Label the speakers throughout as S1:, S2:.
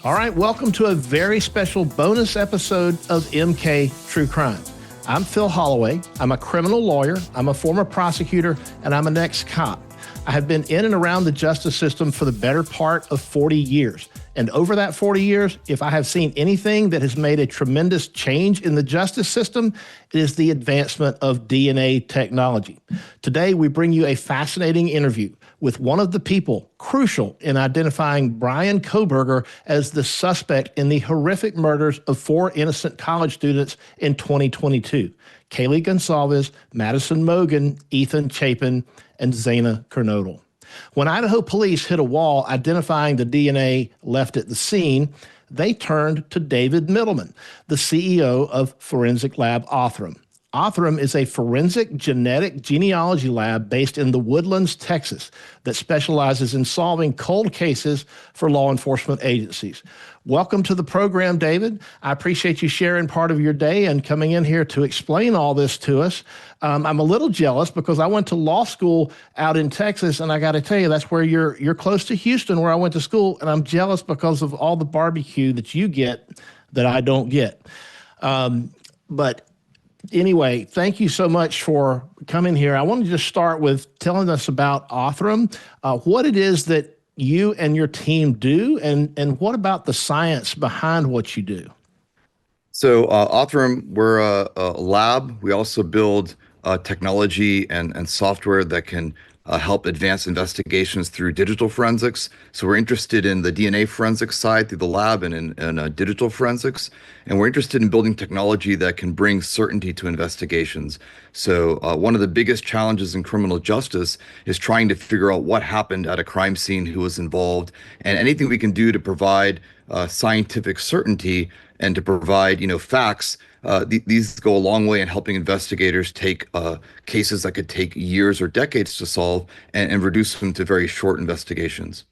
S1: All right, welcome to a very special bonus episode of MK True Crime. I'm Phil Holloway. I'm a criminal lawyer, I'm a former prosecutor, and I'm an ex-cop. I have been in and around the justice system for the better part of 40 years. And over that 40 years, if I have seen anything that has made a tremendous change in the justice system, it is the advancement of DNA technology. Today, we bring you a fascinating interview with one of the people crucial in identifying Bryan Kohberger as the suspect in the horrific murders of 4 innocent college students in 2022. Kaylee Gonsalves, Madison Mogan, Ethan Chapin, and Zaina Kernodle. When Idaho police hit a wall identifying the DNA left at the scene, they turned to David Mittelman, the CEO of forensic lab Othram. Othram is a forensic genetic genealogy lab based in the Woodlands, Texas, that specializes in solving cold cases for law enforcement agencies. Welcome to the program, David. I appreciate you sharing part of your day and coming in here to explain all this to us. I'm a little jealous because I went to law school out in Texas, and I got to tell you, that's where you're close to Houston, where I went to school, and I'm jealous because of all the barbecue that you get that I don't get. But anyway, thank you so much for coming here. I wanted to just start with telling us about Othram, what it is that you and your team do, and what about the science behind what you do?
S2: So Othram, we're a lab. We also build technology and software that can help advance investigations through digital forensics. So we're interested in the DNA forensics side through the lab and in digital forensics. And we're interested in building technology that can bring certainty to investigations. So one of the biggest challenges in criminal justice is trying to figure out what happened at a crime scene, who was involved, and anything we can do to provide scientific certainty and to provide, facts. These go a long way in helping investigators take cases that could take years or decades to solve and reduce them to very short investigations.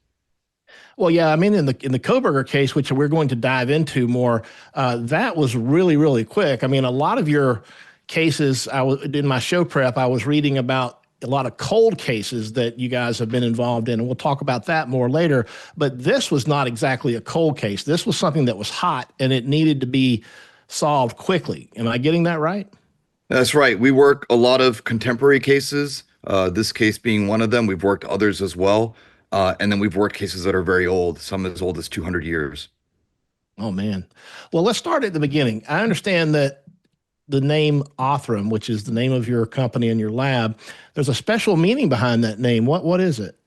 S1: Well, yeah, I mean, in the Cobberger case, which we're going to dive into more, that was really, really quick. I mean, a lot of your cases, in my show prep, I was reading about a lot of cold cases that you guys have been involved in, and we'll talk about that more later. But this was not exactly a cold case. This was something that was hot, and it needed to be solved quickly. Am I getting that right?
S2: That's right. We work a lot of contemporary cases, this case being one of them. We've worked others as well. And then we've worked cases that are very old, some as old as 200 years.
S1: Oh, man. Well, let's start at the beginning. I understand that the name Othram, which is the name of your company and your lab, there's a special meaning behind that name. What is it?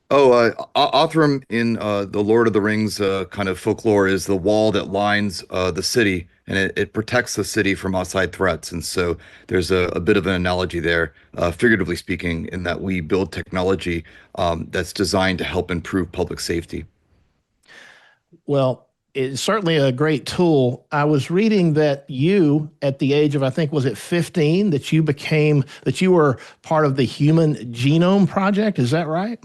S2: Othram in the Lord of the Rings kind of folklore is the wall that lines the city, and it protects the city from outside threats. And so there's a bit of an analogy there, figuratively speaking, in that we build technology that's designed to help improve public safety.
S1: Well, it's certainly a great tool. I was reading that you, at the age of, I think, was it 15, that you were part of the Human Genome Project. Is that right?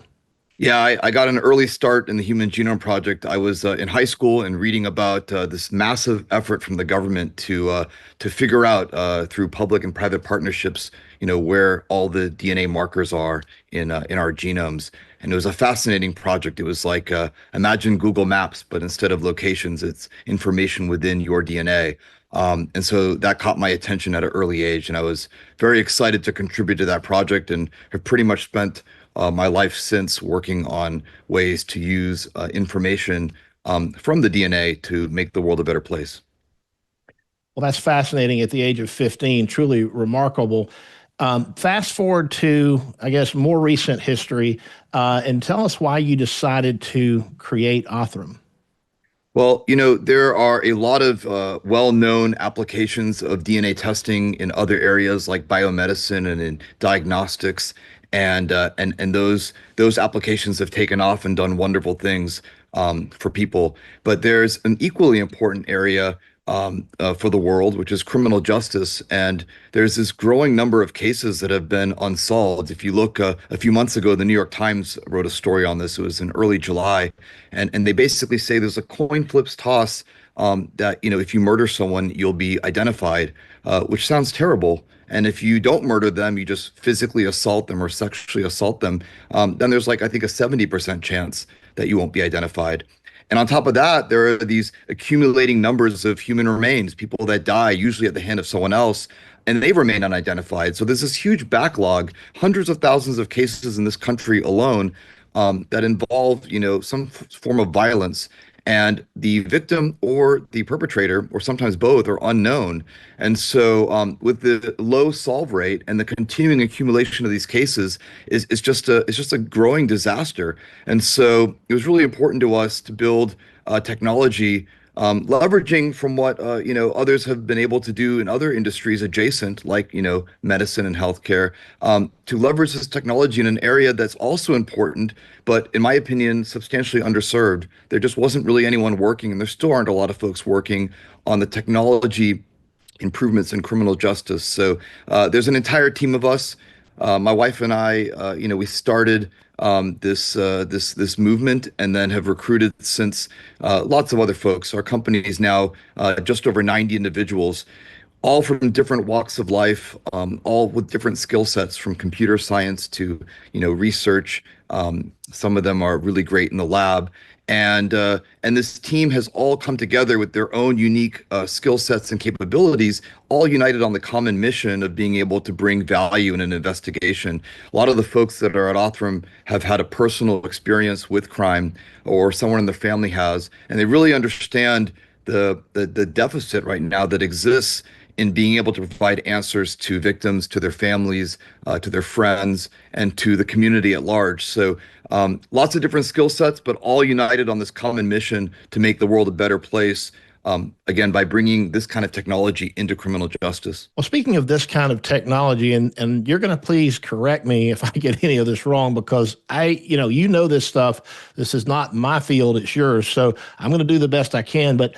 S2: Yeah, I got an early start in the Human Genome Project. I was in high school and reading about this massive effort from the government to figure out through public and private partnerships, where all the DNA markers are in our genomes. And it was a fascinating project. It was like imagine Google Maps, but instead of locations, it's information within your DNA. And so that caught my attention at an early age, and I was very excited to contribute to that project, and have pretty much spent my life since working on ways to use information from the DNA to make the world a better place.
S1: Well, that's fascinating at the age of 15, truly remarkable. Fast forward to, I guess, more recent history, and tell us why you decided to create Othram.
S2: Well, there are a lot of well-known applications of DNA testing in other areas like biomedicine and in diagnostics. And those applications have taken off and done wonderful things for people. But there's an equally important area for the world, which is criminal justice. And there's this growing number of cases that have been unsolved. If you look a few months ago, the New York Times wrote a story on this. It was in early July. And they basically say there's a coin flips toss that, if you murder someone, you'll be identified, which sounds terrible. And if you don't murder them, you just physically assault them or sexually assault them, then there's I think a 70% chance that you won't be identified. And on top of that, there are these accumulating numbers of human remains, people that die, usually at the hand of someone else, and they remain unidentified. So there's this huge backlog, hundreds of thousands of cases in this country alone, that involve, some form of violence. And the victim or the perpetrator, or sometimes both, are unknown. And so, with the low solve rate and the continuing accumulation of these cases, is just a growing disaster. And so, it was really important to us to build technology, leveraging from what others have been able to do in other industries adjacent, like medicine and healthcare, to leverage this technology in an area that's also important, but in my opinion, substantially underserved. There just wasn't really anyone working, and there still aren't a lot of folks working on the technology improvements in criminal justice. So there's an entire team of us. My wife and I, we started this movement, and then have recruited since lots of other folks. Our company is now just over 90 individuals, all from different walks of life, all with different skill sets, from computer science to research. Some of them are really great in the lab, and this team has all come together with their own unique skill sets and capabilities, all united on the common mission of being able to bring value in an investigation. A lot of the folks that are at Othram have had a personal experience with crime, or someone in their family has, and they really understand the deficit right now that exists in being able to provide answers to victims, to their families, to their friends, and to the community at large. So lots of different skill sets, but all united on this common mission to make the world a better place, again, by bringing this kind of technology into criminal justice.
S1: Well, speaking of this kind of technology, and you're going to please correct me if I get any of this wrong, because this stuff. This is not my field, it's yours. So I'm going to do the best I can. But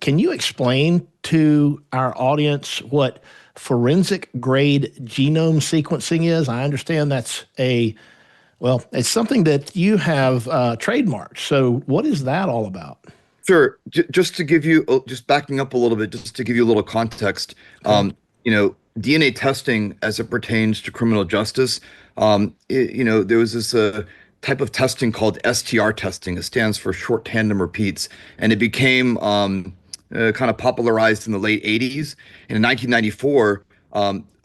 S1: can you explain to our audience what forensic grade genome sequencing is? I understand that's it's something that you have trademarked. So what is that all about?
S2: Sure. Just to give you, just backing up a little bit, just to give you a little context, DNA testing as it pertains to criminal justice, there was this type of testing called STR testing. It stands for short tandem repeats, and it became kind of popularized in the late 80s. And in 1994,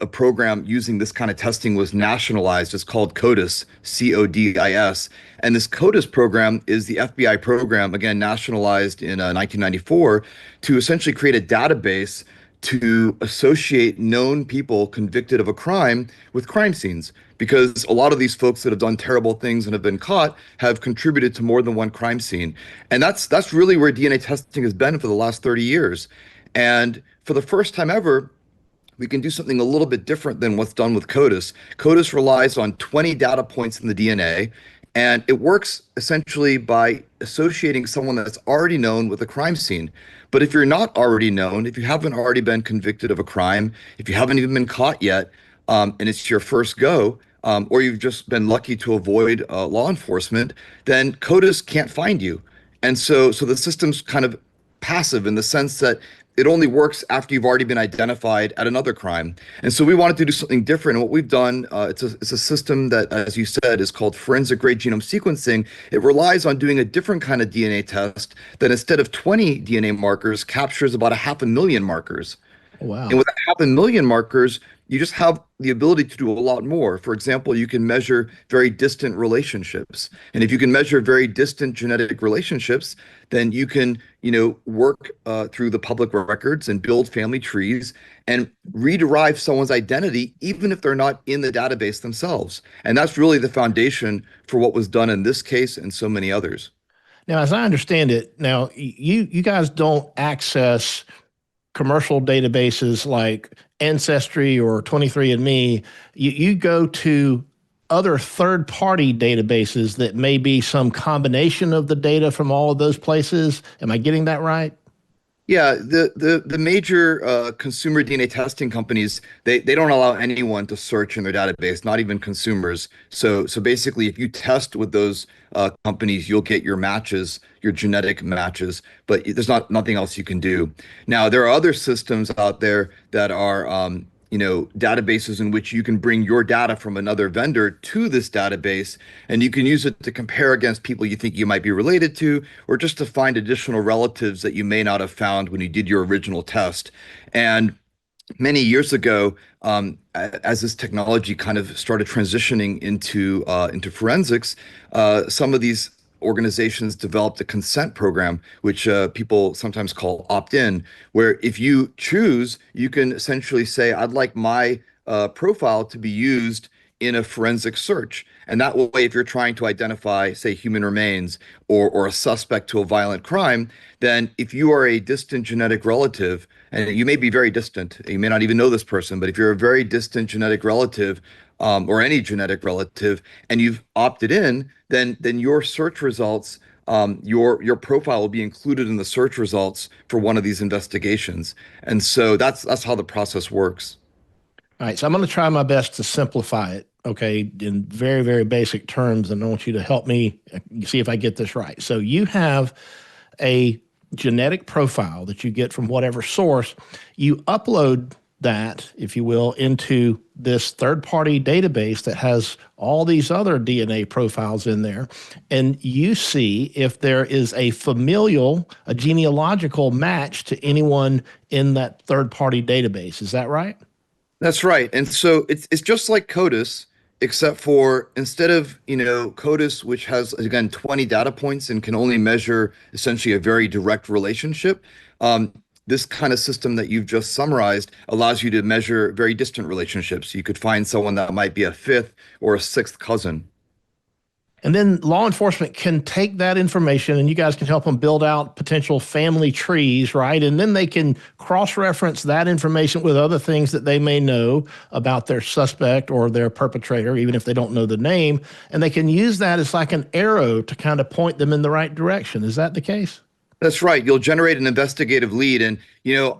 S2: a program using this kind of testing was nationalized. It's called CODIS, CODIS. And this CODIS program is the FBI program, again, nationalized in 1994, to essentially create a database to associate known people convicted of a crime with crime scenes, because a lot of these folks that have done terrible things and have been caught have contributed to more than one crime scene. And that's really where DNA testing has been for the last 30 years. And for the first time ever, we can do something a little bit different than what's done with CODIS. CODIS relies on 20 data points in the DNA, and it works essentially by associating someone that's already known with a crime scene. But if you're not already known, if you haven't already been convicted of a crime, if you haven't even been caught yet, and it's your first go, or you've just been lucky to avoid law enforcement, then CODIS can't find you. And so the system's kind of passive in the sense that it only works after you've already been identified at another crime. And so we wanted to do something different. And what we've done, it's a system that, as you said, is called forensic grade genome sequencing. It relies on doing a different kind of DNA test that, instead of 20 DNA markers, captures about 500,000 markers.
S1: Wow.
S2: And with 500,000 markers, you just have the ability to do a lot more. For example, you can measure very distant relationships. And if you can measure very distant genetic relationships, then you can, work through the public records and build family trees and rederive someone's identity, even if they're not in the database themselves. And that's really the foundation for what was done in this case and so many others.
S1: Now, as I understand it, now you guys don't access commercial databases like Ancestry or 23andMe. You go to other third-party databases that may be some combination of the data from all of those places. Am I getting that right?
S2: Yeah, the major consumer DNA testing companies, they don't allow anyone to search in their database, not even consumers. So basically, if you test with those companies, you'll get your matches, your genetic matches, but there's nothing else you can do. Now, there are other systems out there that are databases in which you can bring your data from another vendor to this database, and you can use it to compare against people you think you might be related to, or just to find additional relatives that you may not have found when you did your original test. And many years ago, as this technology kind of started transitioning into forensics, some of these organizations developed a consent program, which people sometimes call opt-in, where if you choose, you can essentially say, "I'd like my profile to be used in a forensic search." And that way, if you're trying to identify, say, human remains or a suspect to a violent crime, then if you are a distant genetic relative, and you may be very distant, you may not even know this person, but if you're a very distant genetic relative, or any genetic relative, and you've opted in, then your search results, your profile will be included in the search results for one of these investigations. And so that's how the process works.
S1: All right, so I'm going to try my best to simplify it, okay, in very, very basic terms, and I want you to help me see if I get this right. So you have a genetic profile that you get from whatever source. You upload that, if you will, into this third-party database that has all these other DNA profiles in there, and you see if there is a familial, a genealogical match to anyone in that third-party database. Is that right?
S2: That's right. And so it's just like CODIS, except for instead of, CODIS, which has, again, 20 data points and can only measure essentially a very direct relationship, this kind of system that you've just summarized allows you to measure very distant relationships. You could find someone that might be a fifth or a sixth cousin.
S1: And then law enforcement can take that information and you guys can help them build out potential family trees, right? And then they can cross-reference that information with other things that they may know about their suspect or their perpetrator, even if they don't know the name. And they can use that as like an arrow to kind of point them in the right direction. Is that the case?
S2: That's right. You'll generate an investigative lead. And,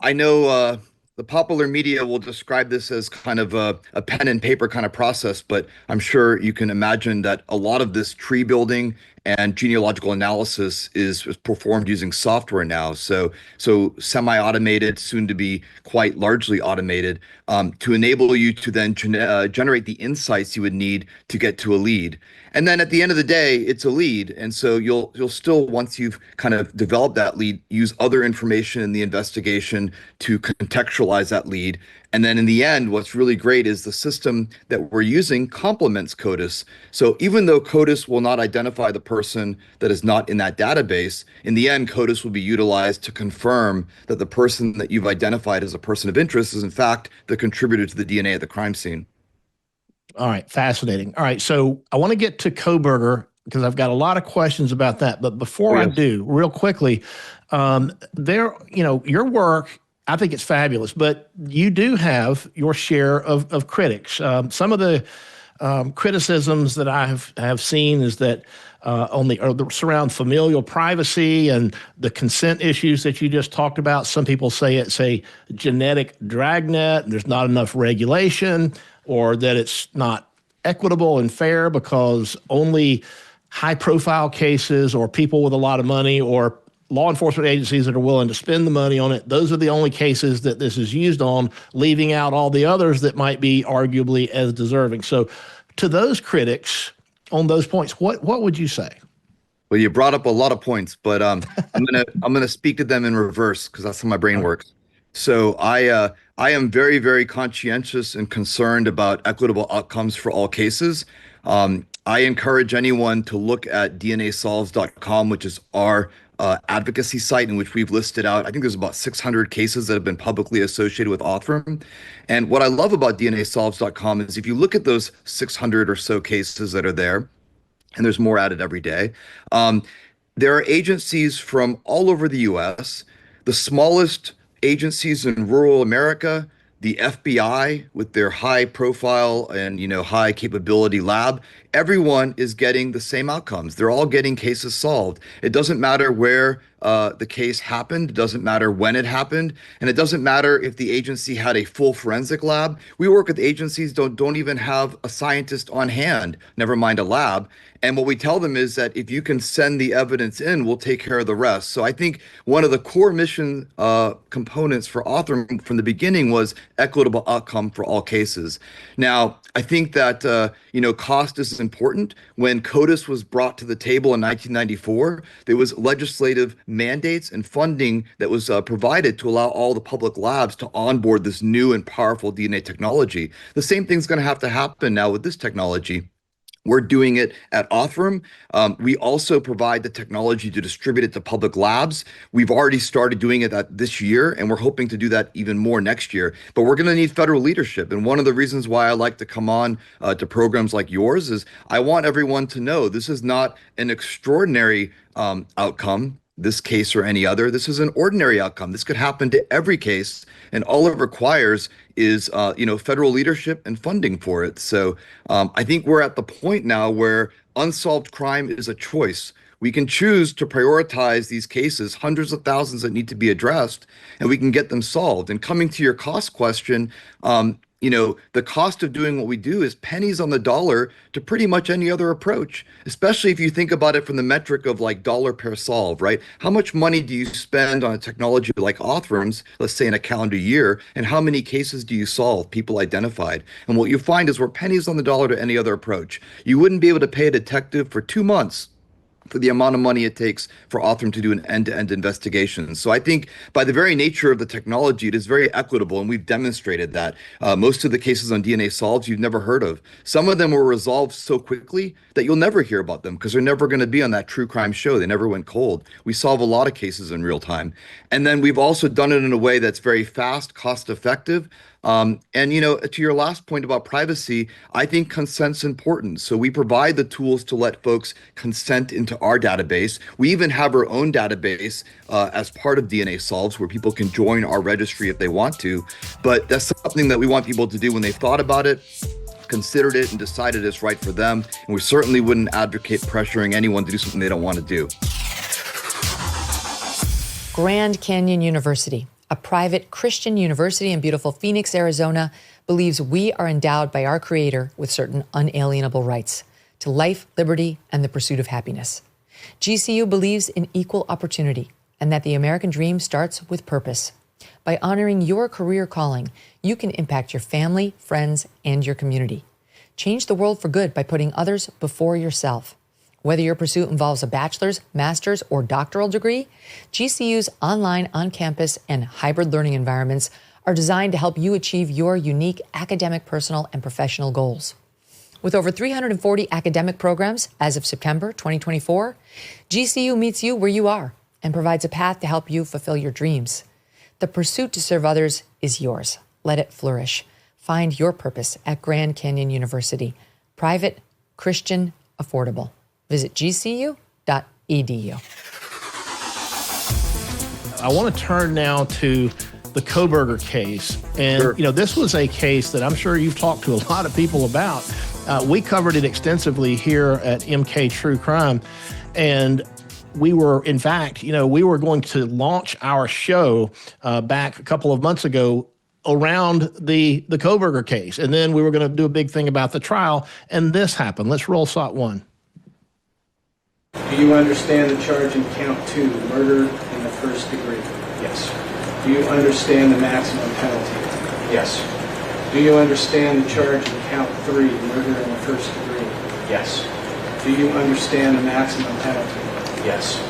S2: I know the popular media will describe this as kind of a pen and paper kind of process, but I'm sure you can imagine that a lot of this tree building and genealogical analysis is performed using software now. So semi-automated, soon to be quite largely automated, to enable you to then generate the insights you would need to get to a lead. And then at the end of the day, it's a lead. And so you'll still, once you've kind of developed that lead, use other information in the investigation to contextualize that lead. And then in the end, what's really great is the system that we're using complements CODIS. So even though CODIS will not identify the person that is not in that database, in the end, CODIS will be utilized to confirm that the person that you've identified as a person of interest is in fact the contributor to the DNA at the crime scene.
S1: All right, fascinating. All right, so I want to get to Cobberger because I've got a lot of questions about that. But before I do, real quickly, your work, I think it's fabulous, but you do have your share of critics. Some of the criticisms that I have seen is that surround familial privacy and the consent issues that you just talked about. Some people say it's a genetic dragnet, and there's not enough regulation, or that it's not equitable and fair because only high-profile cases or people with a lot of money or law enforcement agencies that are willing to spend the money on it, those are the only cases that this is used on, leaving out all the others that might be arguably as deserving. So to those critics on those points, what would you say?
S2: Well, you brought up a lot of points, but I'm gonna speak to them in reverse because that's how my brain works. So I am very, very conscientious and concerned about equitable outcomes for all cases. I encourage anyone to look at DNAsolves.com, which is our advocacy site in which we've listed out, I think there's about 600 cases that have been publicly associated with Othram. And what I love about DNAsolves.com is if you look at those 600 or so cases that are there, and there's more added every day, there are agencies from all over the US, the smallest agencies in rural America, the FBI with their high profile and high capability lab, everyone is getting the same outcomes. They're all getting cases solved. It doesn't matter where the case happened. It doesn't matter when it happened, and it doesn't matter if the agency had a full forensic lab. We work with agencies don't even have a scientist on hand, never mind a lab. And what we tell them is that if you can send the evidence in, we'll take care of the rest. So I think one of the core mission components for Othram from the beginning was equitable outcome for all cases. Now, I think that cost is important. When CODIS was brought to the table in 1994, there was legislative mandates and funding that was provided to allow all the public labs to onboard this new and powerful DNA technology. The same thing's going to happen now with this technology. We're doing it at Othram. We also provide the technology to distribute it to public labs. We've already started doing it this year, and we're hoping to do that even more next year. But we're going to need federal leadership. And one of the reasons why I like to come on to programs like yours is I want everyone to know this is not an extraordinary outcome, this case or any other. This is an ordinary outcome. This could happen to every case, and all it requires is federal leadership and funding for it. So I think we're at the point now where unsolved crime is a choice. We can choose to prioritize these cases, hundreds of thousands that need to be addressed, and we can get them solved. And coming to your cost question, the cost of doing what we do is pennies on the dollar to pretty much any other approach, especially if you think about it from the metric of like dollar per solve, right? How much money do you spend on a technology like Othram's, let's say in a calendar year, and how many cases do you solve, people identified? And what you find is we're pennies on the dollar to any other approach. You wouldn't be able to pay a detective for 2 months for the amount of money it takes for Othram to do an end-to-end investigation. So I think by the very nature of the technology, it is very equitable, and we've demonstrated that. Most of the cases on DNA solves you've never heard of. Some of them were resolved so quickly that you'll never hear about them because they're never going to be on that true crime show. They never went cold. We solve a lot of cases in real time. And then we've also done it in a way that's very fast, cost-effective. To your last point about privacy, I think consent's important. So we provide the tools to let folks consent into our database. We even have our own database as part of DNA Solves where people can join our registry if they want to. But that's something that we want people to do when they've thought about it, considered it, and decided it's right for them. And we certainly wouldn't advocate pressuring anyone to do something they don't want to do.
S3: Grand Canyon University, a private Christian university in beautiful Phoenix, Arizona, believes we are endowed by our Creator with certain unalienable rights to life, liberty, and the pursuit of happiness. GCU believes in equal opportunity and that the American dream starts with purpose. By honoring your career calling, you can impact your family, friends, and your community. Change the world for good by putting others before yourself. Whether your pursuit involves a bachelor's, master's, or doctoral degree, GCU's online, on-campus, and hybrid learning environments are designed to help you achieve your unique academic, personal, and professional goals. With over 340 academic programs as of September 2024, GCU meets you where you are and provides a path to help you fulfill your dreams. The pursuit to serve others is yours. Let it flourish. Find your purpose at Grand Canyon University. Private, Christian, affordable. Visit gcu.edu.
S1: I want to turn now to the Cobberger case. And,
S2: Sure.
S1: This was a case that I'm sure you've talked to a lot of people about. We covered it extensively here at MK True Crime. And we were, in fact, we were going to launch our show back a couple of months ago around the Cobberger case. And then we were going to do a big thing about the trial. And this happened. Let's roll SOT 1.
S4: Do you understand the charge in count 2, murder in the first degree? Yes. Do you understand the maximum penalty? Yes. Do you understand the charge in count 3, murder in the first degree? Yes. Do you understand the maximum penalty? Yes.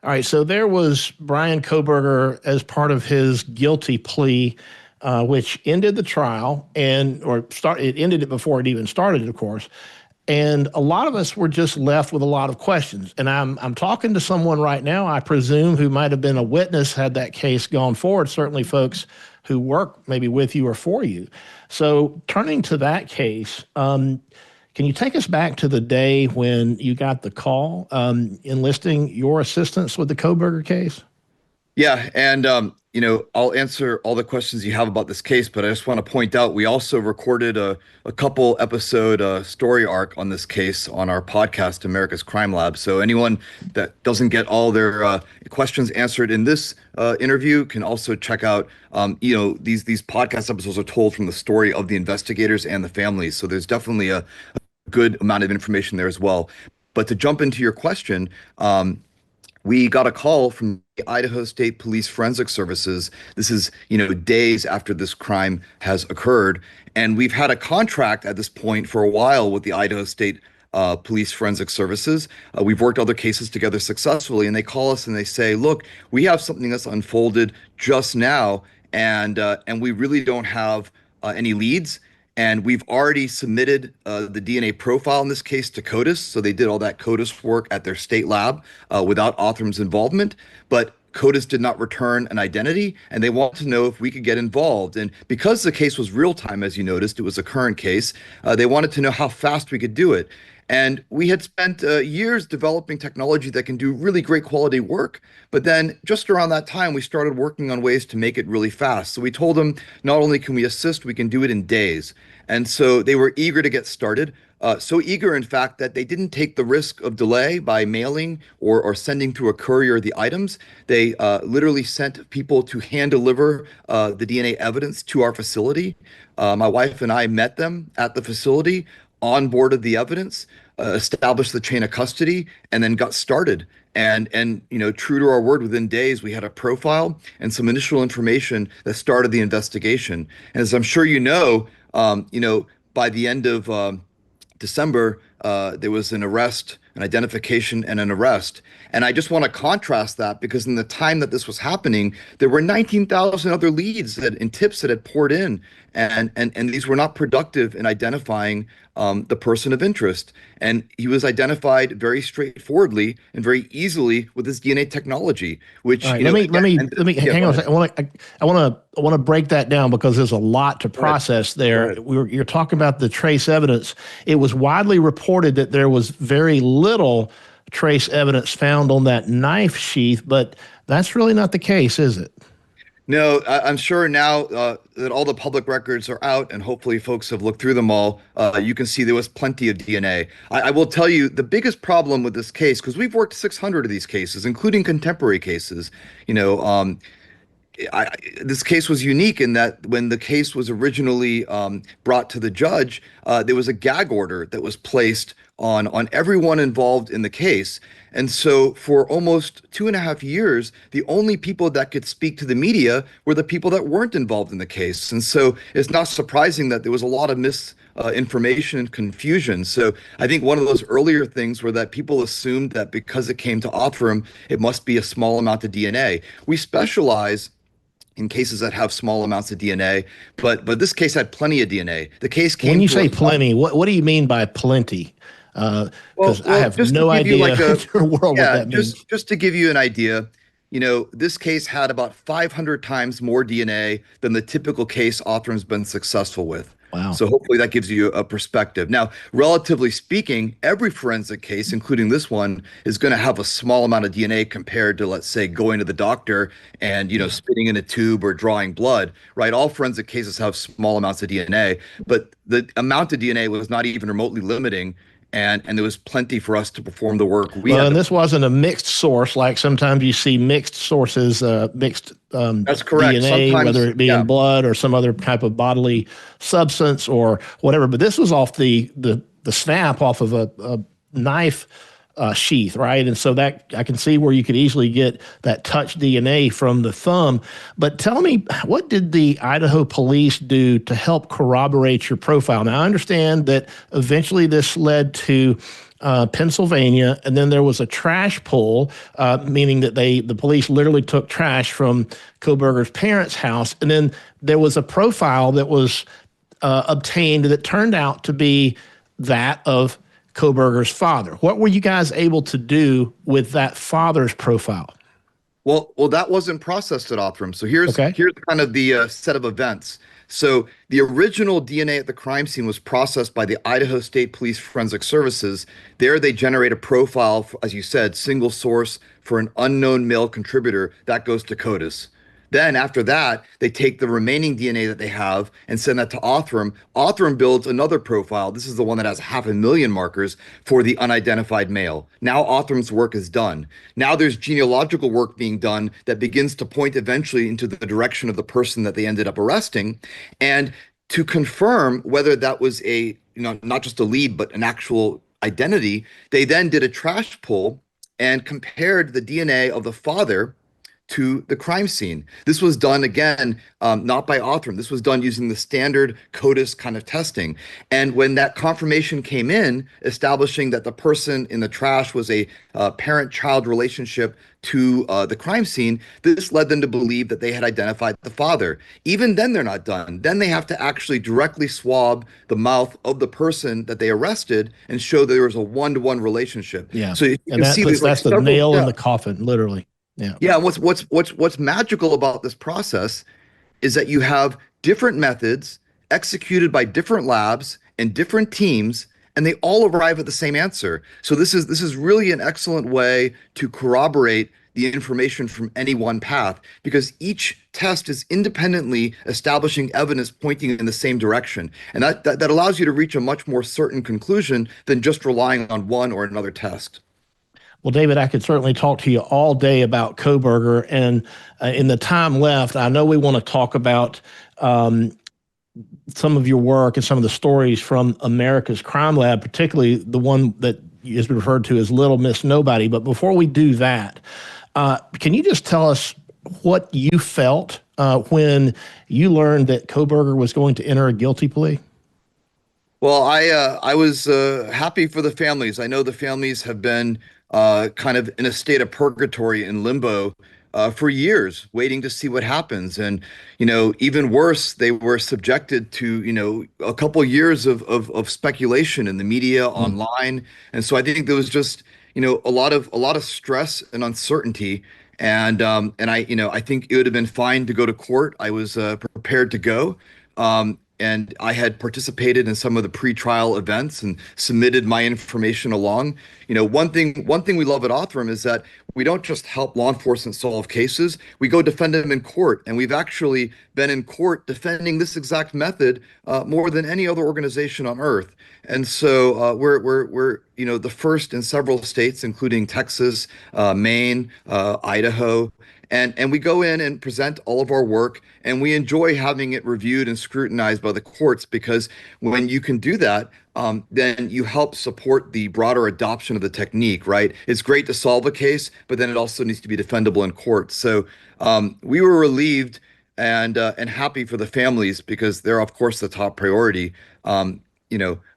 S1: All right, so there was Bryan Kohberger as part of his guilty plea, which ended the trial, it ended it before it even started, of course. And a lot of us were just left with a lot of questions. And I'm talking to someone right now, I presume, who might have been a witness had that case gone forward, certainly folks who work maybe with you or for you. So turning to that case, can you take us back to the day when you got the call enlisting your assistance with the Cobberger case?
S2: Yeah, and I'll answer all the questions you have about this case, but I just want to point out we also recorded a couple episode story arc on this case on our podcast, America's Crime Lab. So anyone that doesn't get all their questions answered in this interview can also check out, these podcast episodes are told from the story of the investigators and the families. So there's definitely a good amount of information there as well. But to jump into your question, we got a call from the Idaho State Police Forensic Services. This is, days after this crime has occurred. And we've had a contract at this point for a while with the Idaho State Police Forensic Services. We've worked other cases together successfully, and they call us and they say, look, we have something that's unfolded just now, and we really don't have any leads. And we've already submitted the DNA profile in this case to CODIS. So they did all that CODIS work at their state lab without Othram's involvement. But CODIS did not return an identity, and they want to know if we could get involved. And because the case was real time, as you noticed, it was a current case, they wanted to know how fast we could do it. And we had spent years developing technology that can do really great quality work. But then just around that time, we started working on ways to make it really fast. So we told them, not only can we assist, we can do it in days. And so they were eager to get started. So eager, in fact, that they didn't take the risk of delay by mailing or sending through a courier the items. They literally sent people to hand deliver the DNA evidence to our facility. My wife and I met them at the facility, onboarded the evidence, established the chain of custody, and then got started. And true to our word, within days, we had a profile and some initial information that started the investigation. And as I'm sure by the end of December, there was an arrest, an identification, and an arrest. And I just want to contrast that because in the time that this was happening, there were 19,000 other leads and tips that had poured in, and these were not productive in identifying the person of interest. And he was identified very straightforwardly and very easily with his DNA technology. Which
S1: let me hang on a second. I want to break that down because there's a lot to process there. You're talking about the trace evidence. It was widely reported that there was very little trace evidence found on that knife sheath, but that's really not the case, is it?
S2: No, I'm sure now that all the public records are out and hopefully folks have looked through them all, you can see there was plenty of DNA. I will tell you the biggest problem with this case, because we've worked 600 of these cases, including contemporary cases, this case was unique in that when the case was originally brought to the judge, there was a gag order that was placed on everyone involved in the case. And so for almost 2.5 years, the only people that could speak to the media were the people that weren't involved in the case. And so it's not surprising that there was a lot of misinformation and confusion. So I think one of those earlier things were that people assumed that because it came to Othram, it must be a small amount of DNA. We specialize in cases that have small amounts of DNA, but this case had plenty of DNA. The case came.
S1: When you say plenty, what do you mean by plenty? Because I have no idea what that means.
S2: Just to give you an idea, this case had about 500 times more DNA than the typical case Othram's been successful with.
S1: Wow.
S2: So hopefully that gives you a perspective. Now, relatively speaking, every forensic case, including this one, is going to have a small amount of DNA compared to, let's say, going to the doctor and, spitting in a tube or drawing blood, right? All forensic cases have small amounts of DNA, but the amount of DNA was not even remotely limiting. And there was plenty for us to perform the work.
S1: And this wasn't a mixed source like sometimes you see mixed sources, mixed
S2: that's correct.
S1: DNA, whether it be in blood or some other type of bodily substance or whatever. But this was off the snap off of a knife sheath, right? And so that I can see where you could easily get that touch DNA from the thumb. But tell me, what did the Idaho police do to help corroborate your profile? Now, I understand that eventually this led to Pennsylvania, and then there was a trash pull, meaning that the police literally took trash from Cobberger's parents' house, and then there was a profile that was obtained that turned out to be that of Cobberger's father. What were you guys able to do with that father's profile?
S2: Well, that wasn't processed at Othram. So here's kind of the set of events. So the original DNA at the crime scene was processed by the Idaho State Police Forensic Services. There they generate a profile, as you said, single source for an unknown male contributor that goes to CODIS. Then after that, they take the remaining DNA that they have and send that to Othram. Othram builds another profile. This is the one that has 500,000 markers for the unidentified male. Now Othram's work is done. Now there's genealogical work being done that begins to point eventually into the direction of the person that they ended up arresting. And to confirm whether that was not just a lead, but an actual identity, they then did a trash pull and compared the DNA of the father to the crime scene. This was done again, not by Othram. This was done using the standard CODIS kind of testing. And when that confirmation came in, establishing that the person in the trash was a parent-child relationship to the crime scene, this led them to believe that they had identified the father. Even then, they're not done. Then they have to actually directly swab the mouth of the person that they arrested and show that there was a one-to-one relationship.
S1: Yeah.
S2: So you
S1: and
S2: can see
S1: that's the nail in the coffin, literally. Yeah.
S2: Yeah. What's magical about this process is that you have different methods executed by different labs and different teams, and they all arrive at the same answer. So this is really an excellent way to corroborate the information from any one path, because each test is independently establishing evidence pointing in the same direction. And that allows you to reach a much more certain conclusion than just relying on one or another test.
S1: Well, David, I could certainly talk to you all day about Cobberger, and in the time left, I know we want to talk about some of your work and some of the stories from America's Crime Lab, particularly the one that has been referred to as Little Miss Nobody. But before we do that, can you just tell us what you felt when you learned that Cobberger was going to enter a guilty plea?
S2: Well, I was happy for the families. I know the families have been kind of in a state of purgatory in limbo for years, waiting to see what happens. And, even worse, they were subjected to, a couple years of speculation in the media, online. And so I think there was just, a lot of stress and uncertainty. And I think it would have been fine to go to court. I was prepared to go. And I had participated in some of the pre-trial events and submitted my information along. One thing we love at Othram is that we don't just help law enforcement solve cases. We go defend them in court, and we've actually been in court defending this exact method more than any other organization on earth. And so we're the first in several states, including Texas, Maine, Idaho. And we go in and present all of our work, and we enjoy having it reviewed and scrutinized by the courts, because when you can do that, then you help support the broader adoption of the technique, right? It's great to solve a case, but then it also needs to be defendable in court. So we were relieved and happy for the families, because they're, of course, the top priority.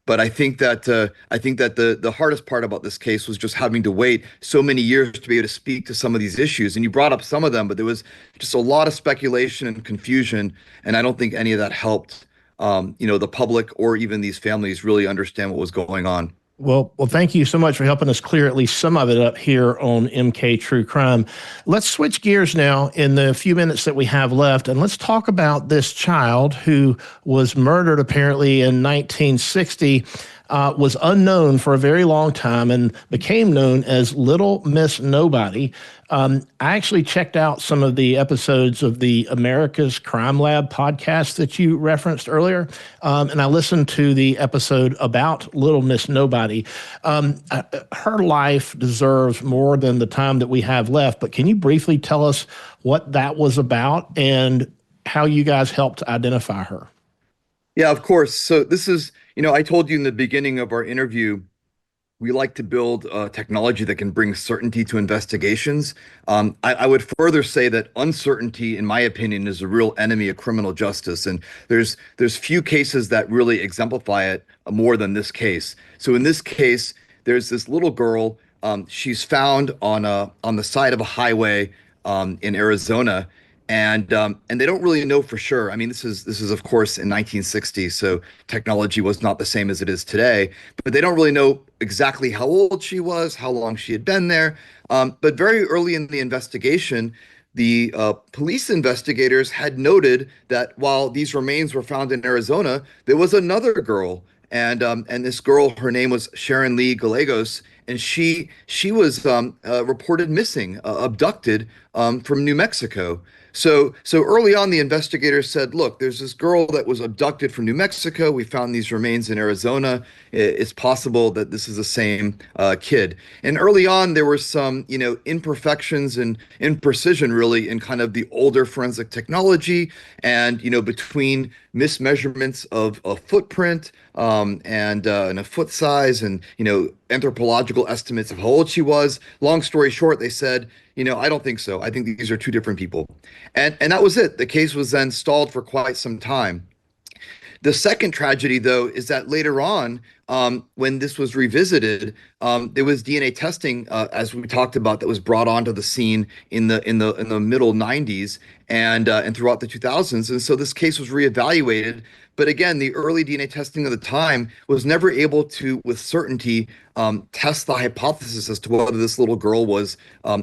S2: But I think that the hardest part about this case was just having to wait so many years to be able to speak to some of these issues. And you brought up some of them, but there was just a lot of speculation and confusion, and I don't think any of that helped, the public or even these families really understand what was going on.
S1: Well, thank you so much for helping us clear at least some of it up here on MK True Crime. Let's switch gears now in the few minutes that we have left, and let's talk about this child who was murdered apparently in 1960, was unknown for a very long time and became known as Little Miss Nobody. I actually checked out some of the episodes of the America's Crime Lab podcast that you referenced earlier, and I listened to the episode about Little Miss Nobody. Her life deserves more than the time that we have left, but can you briefly tell us what that was about and how you guys helped identify her?
S2: Yeah, of course. So this is, I told you in the beginning of our interview, we like to build technology that can bring certainty to investigations. I would further say that uncertainty, in my opinion, is a real enemy of criminal justice. And there's few cases that really exemplify it more than this case. So in this case, there's this little girl. She's found on the side of a highway in Arizona. And they don't really know for sure. I mean, this is of course in 1960, so technology was not the same as it is today. But they don't really know exactly how old she was, how long she had been there. But very early in the investigation, the police investigators had noted that while these remains were found in Arizona, there was another girl, and this girl, her name was Sharon Lee Gallegos, and she was reported missing, abducted from New Mexico. So early on, the investigators said, "Look, there's this girl that was abducted from New Mexico. We found these remains in Arizona. It's possible that this is the same kid." And early on, there were some, imperfections and imprecision, really, in kind of the older forensic technology, and between mismeasurements of a footprint and a foot size, and anthropological estimates of how old she was. Long story short, they said, I don't think so. I think these are two different people. And that was it. The case was then stalled for quite some time. The second tragedy, though, is that later on, when this was revisited, there was DNA testing, as we talked about, that was brought onto the scene in the middle '90s and throughout the 2000s, and so this case was reevaluated. But again, the early DNA testing of the time was never able to, with certainty, test the hypothesis as to whether this little girl was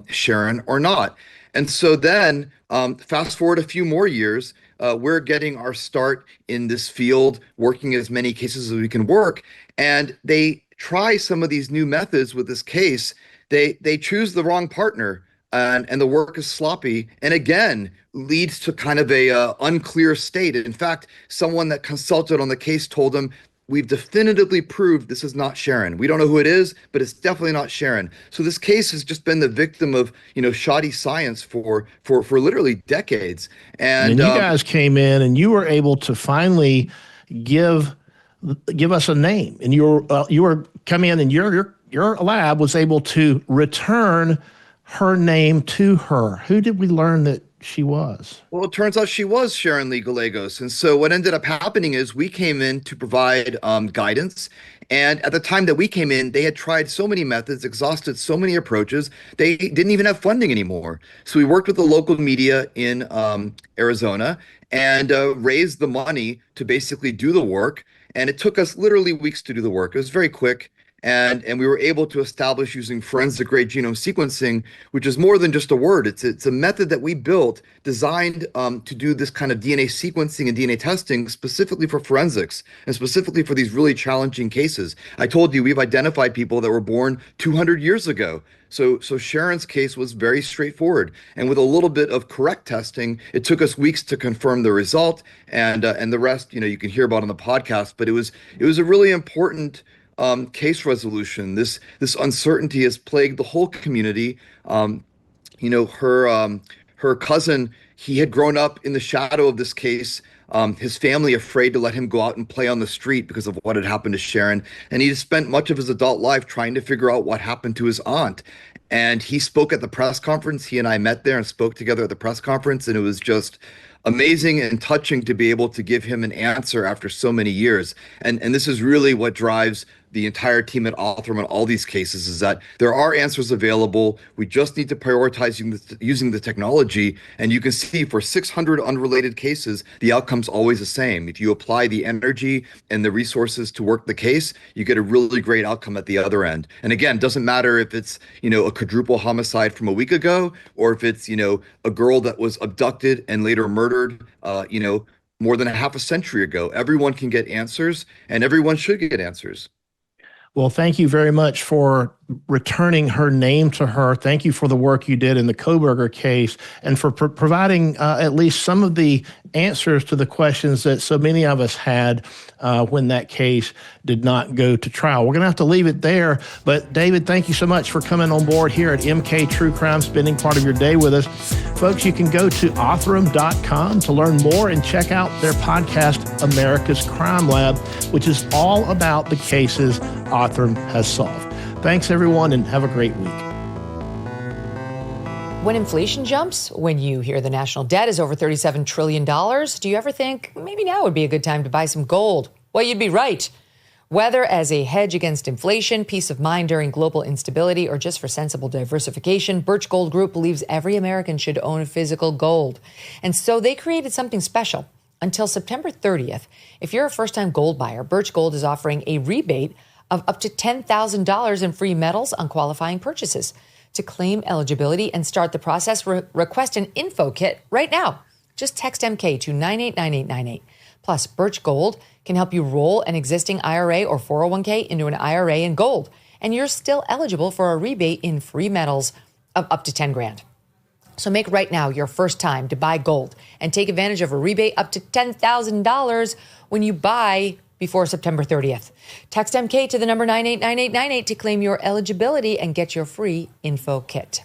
S2: Sharon or not. And so then, fast forward a few more years, we're getting our start in this field, working as many cases as we can work. And they try some of these new methods with this case. They choose the wrong partner, and the work is sloppy, and again leads to kind of a unclear state. In fact, someone that consulted on the case told them, "We've definitively proved this is not Sharon. We don't know who it is, but it's definitely not Sharon." So this case has just been the victim of, shoddy science for literally decades. And
S1: you guys came in and you were able to finally give us a name. And you were coming in, and your lab was able to return her name to her. Who did we learn that she was?
S2: Well, it turns out she was Sharon Lee Gallegos. And so what ended up happening is we came in to provide guidance. And at the time that we came in, they had tried so many methods, exhausted so many approaches, they didn't even have funding anymore. So we worked with the local media in Arizona and raised the money to basically do the work. And it took us literally weeks to do the work. It was very quick. And we were able to establish, using forensic grade genome sequencing, which is more than just a word. It's a method that we built designed to do this kind of DNA sequencing and DNA testing specifically for forensics and specifically for these really challenging cases. I told you we've identified people that were born 200 years ago. So Sharon's case was very straightforward, and with a little bit of correct testing, it took us weeks to confirm the result, and the rest, you can hear about on the podcast. But it was a really important case resolution. This uncertainty has plagued the whole community. Her cousin, he had grown up in the shadow of this case. His family afraid to let him go out and play on the street because of what had happened to Sharon. And he spent much of his adult life trying to figure out what happened to his aunt. And he spoke at the press conference. He and I met there and spoke together at the press conference. And it was just amazing and touching to be able to give him an answer after so many years. And this is really what drives the entire team at Othram in all these cases, is that there are answers available. We just need to prioritize using the technology. And you can see for 600 unrelated cases, the outcome's always the same. If you apply the energy and the resources to work the case, you get a really great outcome at the other end. And again, it doesn't matter if it's, a quadruple homicide from a week ago, or if it's, a girl that was abducted and later murdered, more than a half a century ago. Everyone can get answers, and everyone should get answers.
S1: Well, thank you very much for returning her name to her. Thank you for the work you did in the Cobberger case, and for providing at least some of the answers to the questions that so many of us had when that case did not go to trial. We're going to have to leave it there. But David, thank you so much for coming on board here at MK True Crime, spending part of your day with us. Folks, you can go to Othram.com to learn more and check out their podcast, America's Crime Lab, which is all about the cases Othram has solved. Thanks, everyone, and have a great week.
S3: When inflation jumps, when you hear the national debt is over $37 trillion, do you ever think maybe now would be a good time to buy some gold? Well, you'd be right. Whether as a hedge against inflation, peace of mind during global instability, or just for sensible diversification, Birch Gold Group believes every American should own physical gold. And so they created something special. Until September 30th, if you're a first-time gold buyer, Birch Gold is offering a rebate of up to $10,000 in free metals on qualifying purchases. To claim eligibility and start the process, request an info kit right now. Just text MK to 989898. Plus, Birch Gold can help you roll an existing IRA or 401k into an IRA in gold. And you're still eligible for a rebate in free metals of up to 10 grand. So make right now your first time to buy gold and take advantage of a rebate up to $10,000 when you buy before September 30th. Text MK to the number 989898 to claim your eligibility and get your free info kit.